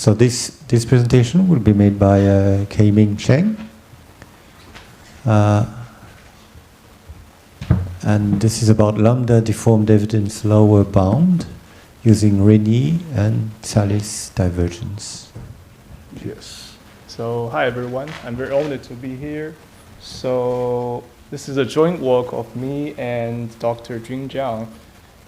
So this presentation will be made by Kai-Ming Cheng. And this is about lambda deformed evidence lower bound using Rényi and Tsallis divergence. Yes. So hi everyone. I'm very honored to be here. So this is a joint work of me and Dr. Jun Jiang.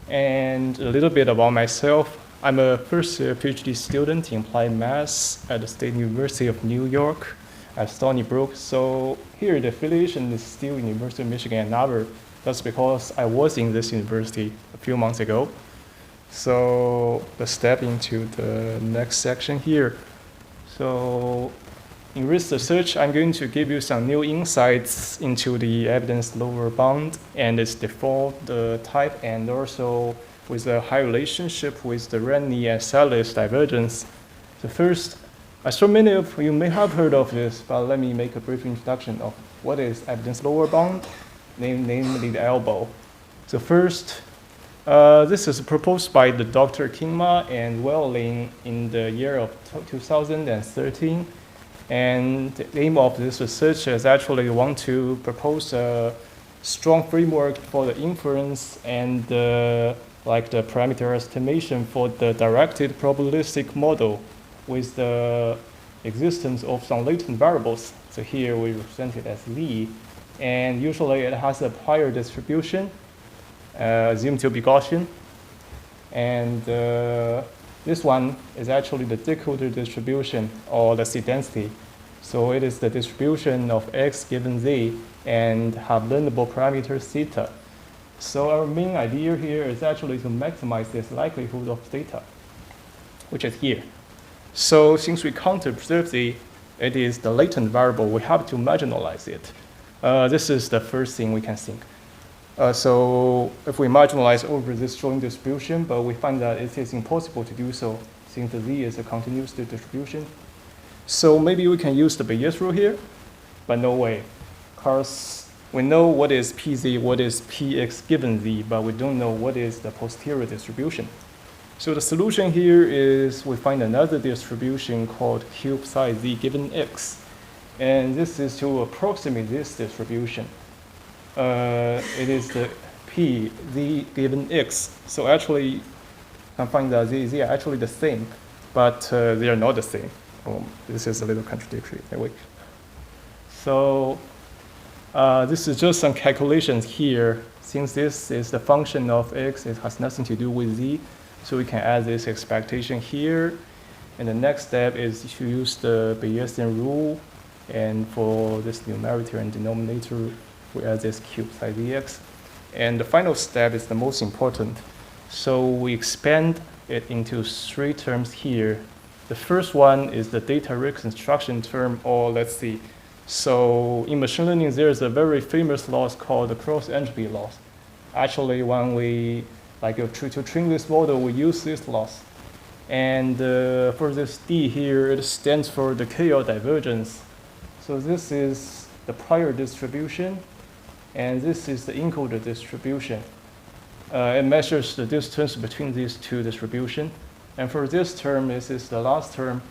And a little bit about myself. I'm a first-year PhD student in applied maths at the State University of New York at Stony Brook. So here the affiliation is still University of Michigan and Ann Arbor. That's because I was in this university a few months ago. So let's step into the next section here. So in research, I'm going to give you some new insights into the evidence lower bound and its default type, and also with a high relationship with the Rényi and Tsallis divergence. So first, so many of you may have heard of this, but let me make a brief introduction of what is evidence lower bound, namely the l-ELBO. So first, this is proposed by the Dr. Kingma and Welling in the year of 2013. And the aim of this research is actually want to propose a strong framework for the inference and like the parameter estimation for the directed probabilistic model with the existence of some latent variables. So here we represent it as Li, and usually it has a prior distribution, assumed to be Gaussian. And this one is actually the decoder distribution, or the seed density. So it is the distribution of x given z and have learnable parameters theta. So our main idea here is actually to maximize this likelihood of theta, which is here. So since we can't observe it is the latent variable, we have to marginalize it. This is the first thing we can think. So if we marginalize over this joint distribution, but we find that it is impossible to do so since the z is a continuous distribution. So maybe we can use the Bayes rule here, but no way. Because we know what is pz, what is px given z, but we don't know what is the posterior distribution. So the solution here is we find another distribution called cube psi z given x. And this is to approximate this distribution. It is the p z given x. So actually, you can find that z are actually the same, but they are not the same. This is a little contradictory anyway. So this is just some calculations here. Since this is the function of x, it has nothing to do with z. So we can add this expectation here. And the next step is to use the Bayesian rule. And for this numerator and denominator, we add this cube psi dx. And the final step is the most important. So we expand it into three terms here. The first one is the data reconstruction term, or let's see. So in machine learning, there's a very famous loss called the cross entropy loss. Actually, when we to train this model, we use this loss. And for this D here, it stands for the KL divergence. So this is the prior distribution, and this is the encoder distribution. It measures the distance between these two distributions. And for this term, this is the last term.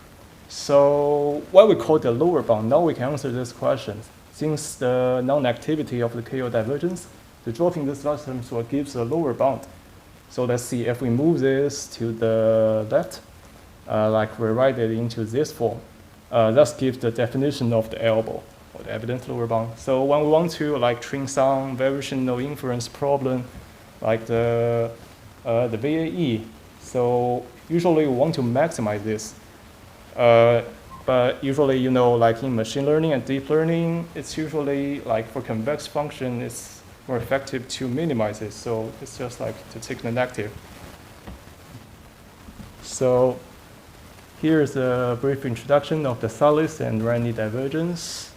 So what we call the lower bound, now we can answer this question. Since the non-activity of the KL divergence, the dropping this last term so it gives a lower bound. So let's see if we move this to the left, like we write it into this form. That gives the definition of the l-ELBO, or the evidence lower bound. So when we want to train some variational inference problem, like the VAE, so usually we want to maximize this. But usually, in machine learning and deep learning, it's usually for convex function, it's more effective to minimize it. So it's just to take the negative. So here's a brief introduction of the Tsallis and Rényi divergence,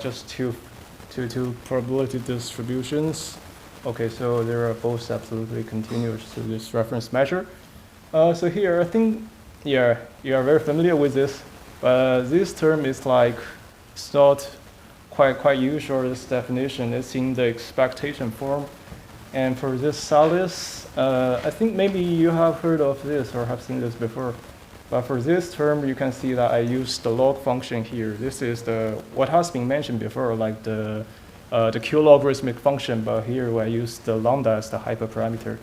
just two probability distributions. Okay, so they are both absolutely continuous to this reference measure. So here, I think, yeah, you are very familiar with this, but this term is it's not quite usual, this definition. It's in the expectation form. And for this Tsallis, I think maybe you have heard of this or have seen this before. But for this term, you can see that I use the log function here. This is what has been mentioned before, like the Q logarithmic function, but here I use the lambda as the hyperparameter.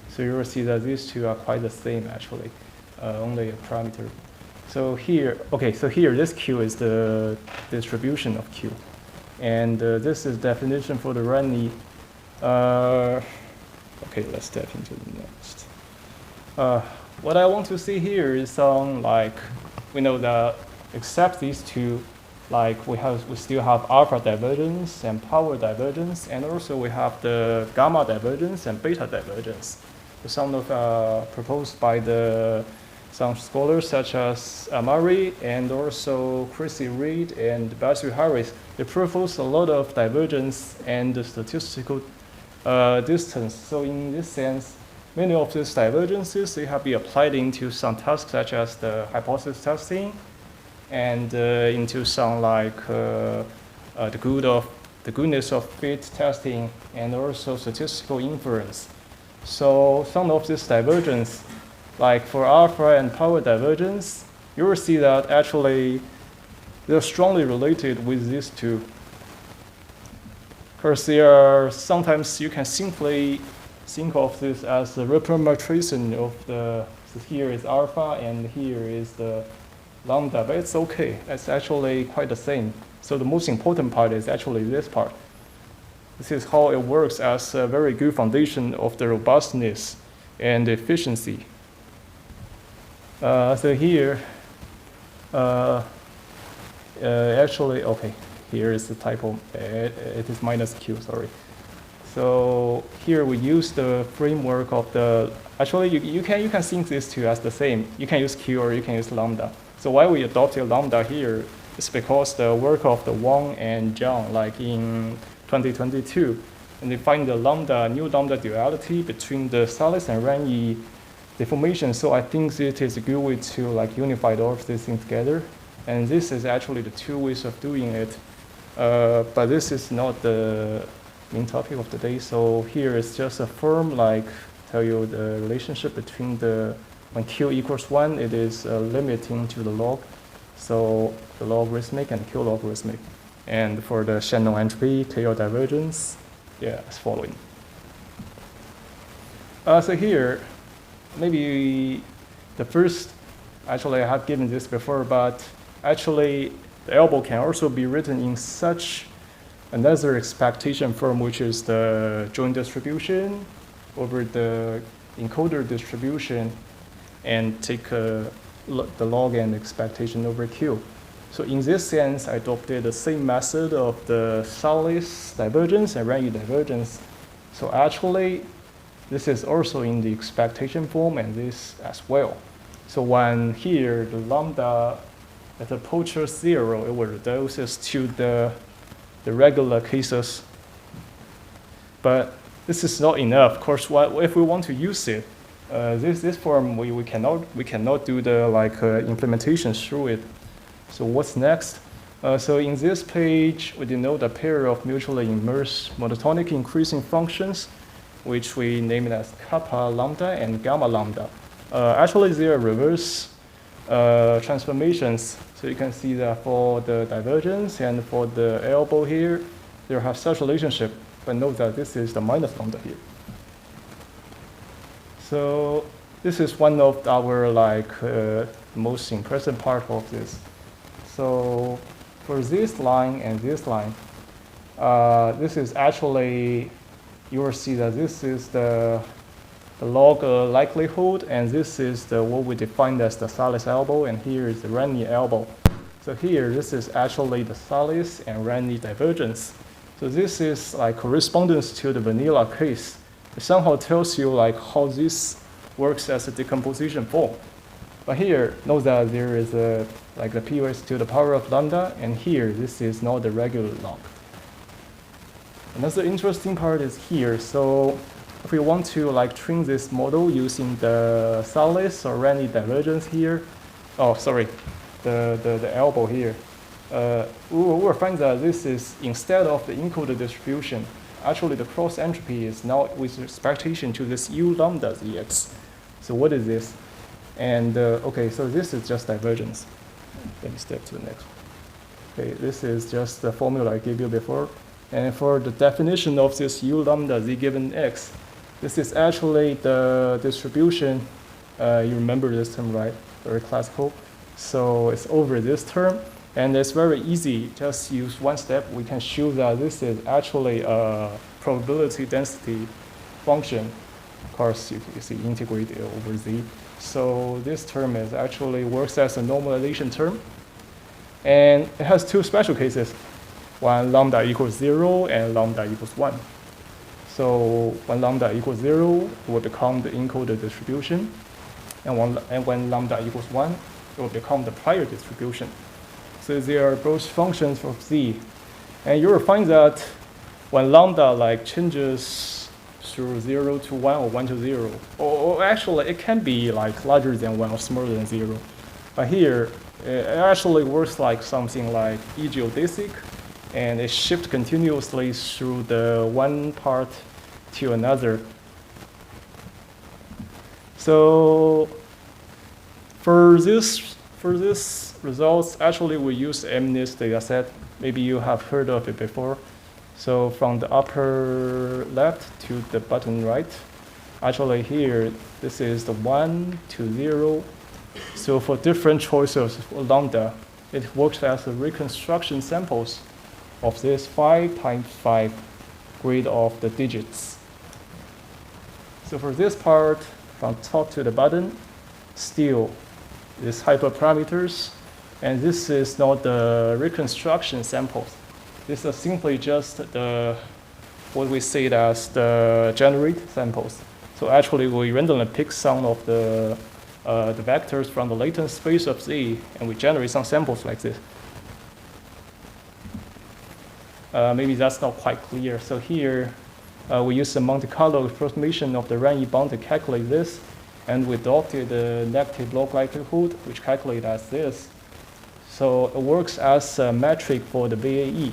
So you will see that these two are quite the same actually, only a parameter. So here, this Q is the distribution of Q. And this is definition for the Rényi. Okay, let's step into the next. What I want to see here is we know that except these two, like we still have alpha divergence and power divergence, and also we have the gamma divergence and beta divergence. Some of proposed by some scholars such as Amari and also Chrissy Reed and Basil Harris. They propose a lot of divergence and the statistical distance. So in this sense, many of these divergences, they have been applied into some tasks such as the hypothesis testing and into some like the goodness of fit testing and also statistical inference. So some of this divergence, like for alpha and power divergence, you will see that actually they're strongly related with these two. Because they are sometimes you can simply think of this as the representation of so here is alpha and here is the lambda, but it's okay. It's actually quite the same. So the most important part is actually this part. This is how it works as a very good foundation of the robustness and efficiency. So here, actually, okay, here is the typo. It is minus Q, sorry. So here we use the framework of actually you can think these two as the same. You can use Q or you can use lambda. So why we adopted lambda here is because the work of the Wang and Zhang, like in 2022, and they find the new lambda duality between the Tsallis and Rényi deformation. So I think it is a good way to like unify all of these things together. And this is actually the two ways of doing it. But this is not the main topic of the day. So here is just a form like tell you the relationship between when Q equals 1, it is limiting to the log. So the logarithmic and Q logarithmic. And for the Shannon entropy, KL divergence, yeah, as following. So here, maybe the first, actually I have given this before, but actually the ELBO can also be written in such another expectation form, which is the joint distribution over the encoder distribution and take the log and expectation over Q. So in this sense, I adopted the same method of the Tsallis divergence and Rényi divergence. So actually, this is also in the expectation form and this as well. So when here, the lambda at approaches 0, it will reduces to the regular cases. But this is not enough. Of course, if we want to use it, this form, we cannot do the implementation through it. So what's next? So in this page, we denote a pair of mutually immersed monotonic increasing functions, which we name it as kappa lambda and gamma lambda. Actually, they are reverse transformations. So you can see that for the divergence and for the ELBO here, they have such relationship. But note that this is the minus lambda here. So this is one of our most impressive part of this. So for this line and this line, this is actually, you will see that this is the log likelihood, and this is what we defined as the Tsallis ELBO, and here is the Rényi ELBO. So here, this is actually the Tsallis and Rényi divergence. So this is like correspondence to the vanilla case. It somehow tells you how this works as a decomposition form. But here, note that there is the POS to the power of lambda, and here, this is not the regular log. Another interesting part is here. So if we want to train this model using the Tsallis or Rényi divergence here, the ELBO here, we will find that this is, instead of the encoder distribution, actually the cross entropy is now with expectation to this U lambda Zx. So what is this? And okay, so this is just divergence. Let me step to the next one. Okay, this is just the formula I gave you before. And for the definition of this u lambda z given x, this is actually the distribution. You remember this term, right? Very classical. So it's over this term. And it's very easy. Just use one step. We can show that this is actually a probability density function. Of course, you see integrate over z. So this term is actually works as a normalization term. And it has two special cases. When lambda equals 0 and lambda equals 1. So when lambda equals 0, it will become the encoder distribution. And when lambda equals 1, it will become the prior distribution. So they are both functions of z. And you will find that when lambda like changes through 0 to 1 or 1 to 0, or actually it can be like larger than 1 or smaller than 0. But here, it actually works like something like e geodesic, and it shifts continuously through the one part to another. So for this results, actually we use MNIST dataset. Maybe you have heard of it before. So from the upper left to the bottom right, actually here, this is the 1 to 0. So for different choices of lambda, it works as a reconstruction samples of this 5 times 5 grid of the digits. So for this part, from top to the bottom, still these hyperparameters, and this is not the reconstruction samples. This is simply just the what we say as the generate samples. So actually, we randomly pick some of the vectors from the latent space of Z, and we generate some samples like this. Maybe that's not quite clear. So here, we use the Monte Carlo approximation of the Rényi bound to calculate this, and we adopted the negative log likelihood, which calculates as this. So it works as a metric for the BAE.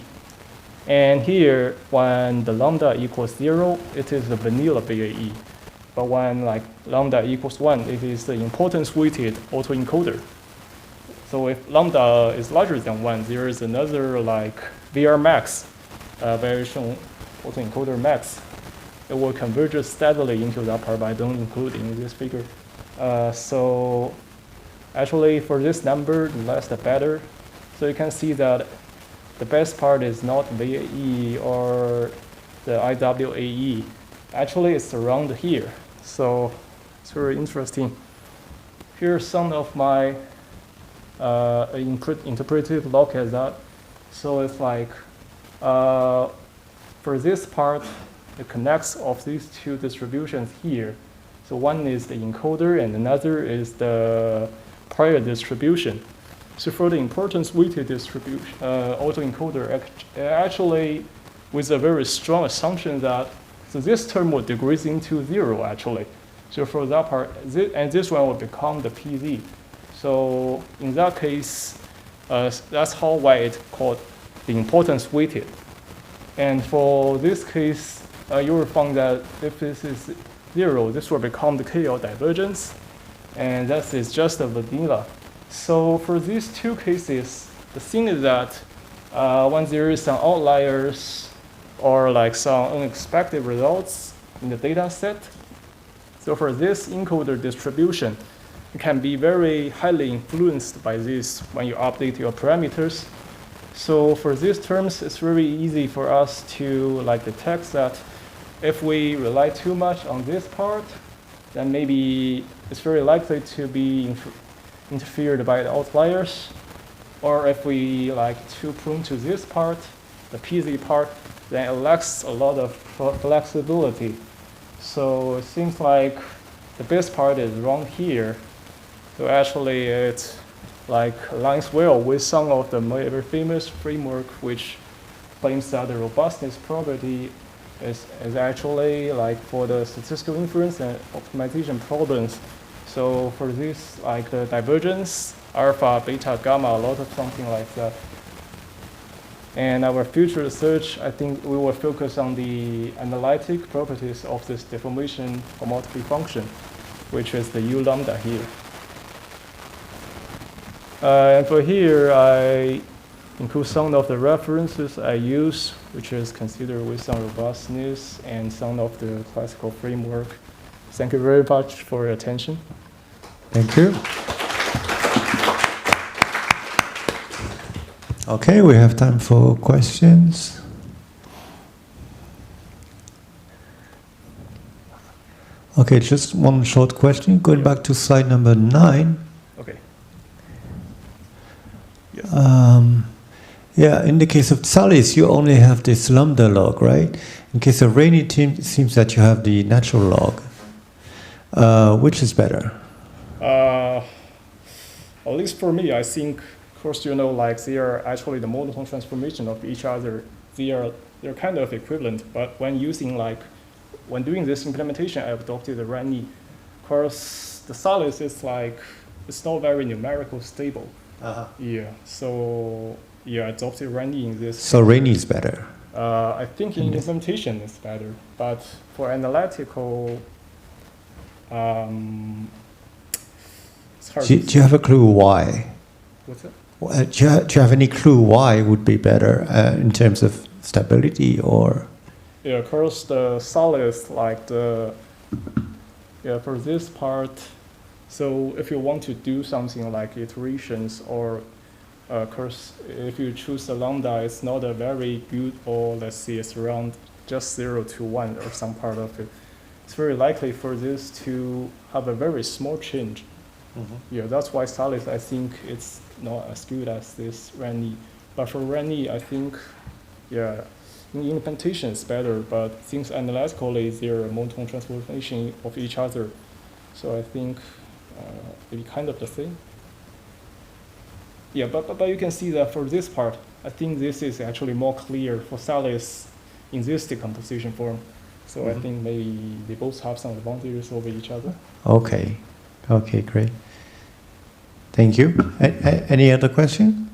And here, when the lambda equals 0, it is the vanilla BAE. But when like lambda equals 1, it is the importance-weighted autoencoder. So if lambda is larger than 1, there is another like VR max, variation autoencoder max. It will converge steadily into that part, but I don't include in this figure. So actually, for this number, the less the better. So you can see that the best part is not VAE or the IWAE. Actually, it's around here. So it's very interesting. Here's some of my interpretive look at that. So it's like, for this part, it connects of these two distributions here. So one is the encoder and another is the prior distribution. So for the importance-weighted distribution, autoencoder actually with a very strong assumption that so this term will decrease into 0 actually. So for that part, and this one will become the PZ. So in that case, that's why it's called the importance-weighted. And for this case, you will find that if this is 0, this will become the KL divergence, and that is just a vanilla. So for these two cases, the thing is that when there is some outliers or like some unexpected results in the data set, so for this encoder distribution, it can be very highly influenced by this when you update your parameters. So for these terms, it's very easy for us to like detect that if we rely too much on this part, then maybe it's very likely to be interfered by the outliers. Or if we like too prone to this part, the PZ part, then it lacks a lot of flexibility. So it seems like the best part is wrong here. So actually it like aligns well with some of the very famous framework which claims that the robustness property is actually like for the statistical inference and optimization problems. So for this, like the divergence, alpha, beta, gamma, a lot of something like that. And our future research, I think we will focus on the analytic properties of this deformation homotopy function, which is the u lambda here. And for here, I include some of the references I use, which is considered with some robustness and some of the classical framework. Thank you very much for your attention. Thank you. Okay, we have time for questions. Okay, just one short question. Going back to slide number 9. Okay. Yeah, in the case of Tsallis, you only have this lambda log, right? In case of Rényi, it seems that you have the natural log. Which is better? At least for me, I think, of course, like they are actually the monotone transformation of each other. They're kind of equivalent, but when doing this implementation, I adopted the Rényi. Of course, the Tsallis is it's not very numerical stable. Yeah, so I adopted Rényi in this. So Rényi is better. I think in implementation it's better, but for analytical, it's hard. Do you have a clue why? What's it? Do you have any clue why would be better in terms of stability or? Yeah, of course, the Tsallis, for this part, so if you want to do something like iterations or, of course, if you choose the lambda, it's not a very good, or let's say it's around just 0 to 1 or some part of it. It's very likely for this to have a very small change. Yeah, that's why Tsallis, I think it's not as good as this Rényi. But for Rényi, I think, in implementation it's better, but since analytically they're a monotone transformation of each other, so I think maybe kind of the same. Yeah, but you can see that for this part, I think this is actually more clear for Tsallis in this decomposition form. So I think maybe they both have some advantages over each other. Okay, great. Thank you. Any other question?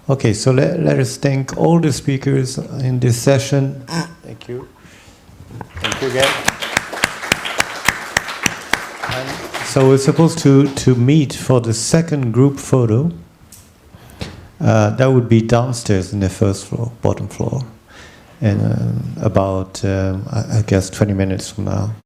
Okay, so let us thank all the speakers in this session. Thank you. Thank you again. And so we're supposed to meet for the second group photo. That would be downstairs in the first floor, bottom floor, and about, I guess, 20 minutes from now.